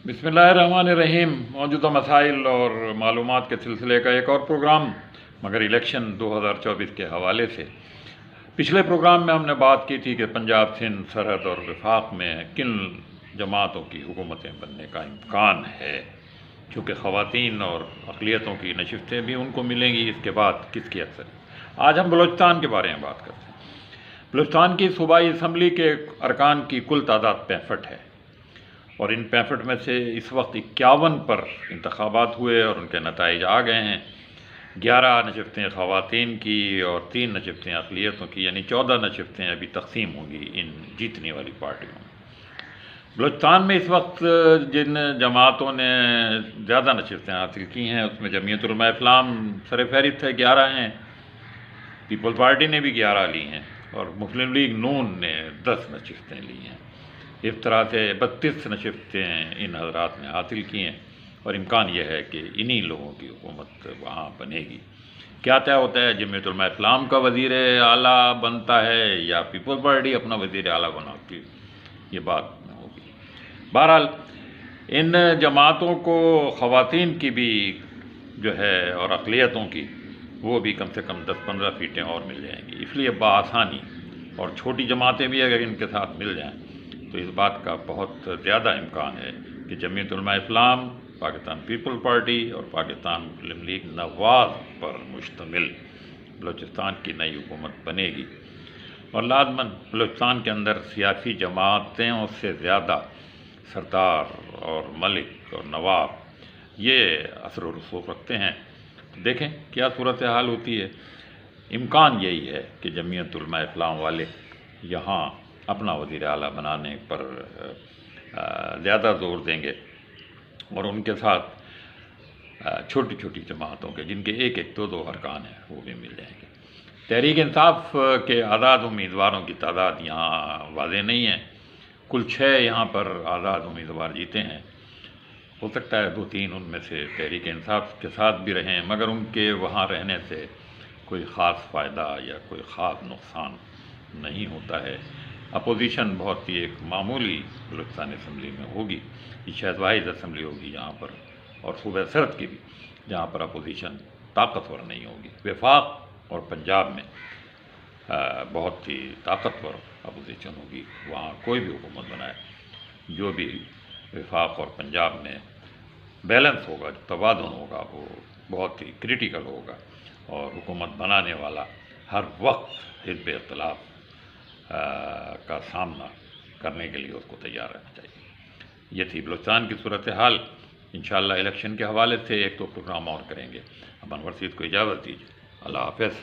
بسم اللہ الرحمن الرحیم۔ موجودہ مسائل اور معلومات کے سلسلے کا ایک اور پروگرام، مگر الیکشن 2024 کے حوالے سے۔ پچھلے پروگرام میں ہم نے بات کی تھی کہ پنجاب، سندھ، سرحد اور وفاق میں کن جماعتوں کی حکومتیں بننے کا امکان ہے، چونکہ خواتین اور اقلیتوں کی نشستیں بھی ان کو ملیں گی۔ اس کے بعد کس کی اکثریت؟ آج ہم بلوچستان کے بارے میں بات کرتے ہیں۔ بلوچستان کی صوبائی اسمبلی کے ارکان کی کل تعداد 65 ہے، اور ان 65 میں سے اس وقت 51 پر انتخابات ہوئے اور ان کے نتائج آ گئے ہیں۔ 11 نشستیں خواتین کی اور 3 نشستیں اقلیتوں کی، یعنی 14 نشستیں ابھی تقسیم ہوں گی ان جیتنے والی پارٹیوں میں۔ بلوچستان میں اس وقت جن جماعتوں نے زیادہ نشستیں حاصل کی ہیں اس میں جمعیت علماء اسلام سر فہرست ہے، 11 ہیں۔ پیپل پارٹی نے بھی 11 لی ہیں، اور مسلم لیگ نون نے 10 نشستیں لی ہیں۔ اس طرح سے 32 نشستیں ان حضرات نے حاصل کی ہیں، اور امکان یہ ہے کہ انہی لوگوں کی حکومت وہاں بنے گی۔ کیا طے ہوتا ہے؟ جمعیت علماء اسلام کا وزیر اعلیٰ بنتا ہے یا پیپل پارٹی اپنا وزیر اعلیٰ بناتی ہے، یہ بات ہوگی۔ بہرحال ان جماعتوں کو خواتین کی بھی جو ہے اور اقلیتوں کی وہ بھی کم سے کم 10-15 سیٹیں اور مل جائیں گی، اس لیے بآسانی، اور چھوٹی جماعتیں بھی اگر ان کے ساتھ مل جائیں تو اس بات کا بہت زیادہ امکان ہے کہ جمعیت علماء اسلام، پاکستان پیپل پارٹی اور پاکستان مسلم لیگ نواز پر مشتمل بلوچستان کی نئی حکومت بنے گی۔ اور لازماً بلوچستان کے اندر سیاسی جماعتیں اس سے زیادہ سردار اور ملک اور نواب یہ اثر و رسوخ رکھتے ہیں۔ دیکھیں کیا صورتحال ہوتی ہے۔ امکان یہی ہے کہ جمعیت علماء اسلام والے یہاں اپنا وزیر اعلیٰ بنانے پر زیادہ زور دیں گے، اور ان کے ساتھ چھوٹی چھوٹی جماعتوں کے جن کے ایک ایک دو ارکان ہیں وہ بھی مل جائیں گے۔ تحریک انصاف کے آزاد امیدواروں کی تعداد یہاں واضح نہیں ہے۔ کل 6 یہاں پر آزاد امیدوار جیتے ہیں۔ ہو سکتا ہے 2-3 ان میں سے تحریک انصاف کے ساتھ بھی رہیں، مگر ان کے وہاں رہنے سے کوئی خاص فائدہ یا کوئی خاص نقصان نہیں ہوتا ہے۔ اپوزیشن بہت ہی ایک معمولی بلوچستان اسمبلی میں ہوگی، یہ شاید واحد اسمبلی ہوگی یہاں پر، اور صوبہ سرحد کی بھی جہاں پر اپوزیشن طاقتور نہیں ہوگی۔ وفاق اور پنجاب میں بہت ہی طاقتور اپوزیشن ہوگی، وہاں کوئی بھی حکومت بنائے، جو بھی وفاق اور پنجاب میں بیلنس ہوگا، جو توازن ہوگا، وہ بہت ہی کریٹیکل ہوگا، اور حکومت بنانے والا ہر وقت حزب اختلاف کا سامنا کرنے کے لیے اس کو تیار رہنا چاہیے۔ یہ تھی بلوچستان کی صورتحال۔ انشاءاللہ الیکشن کے حوالے سے 1-2 پروگرام اور کریں گے۔ اب انور سید کو اجازت دیجیے۔ اللہ حافظ۔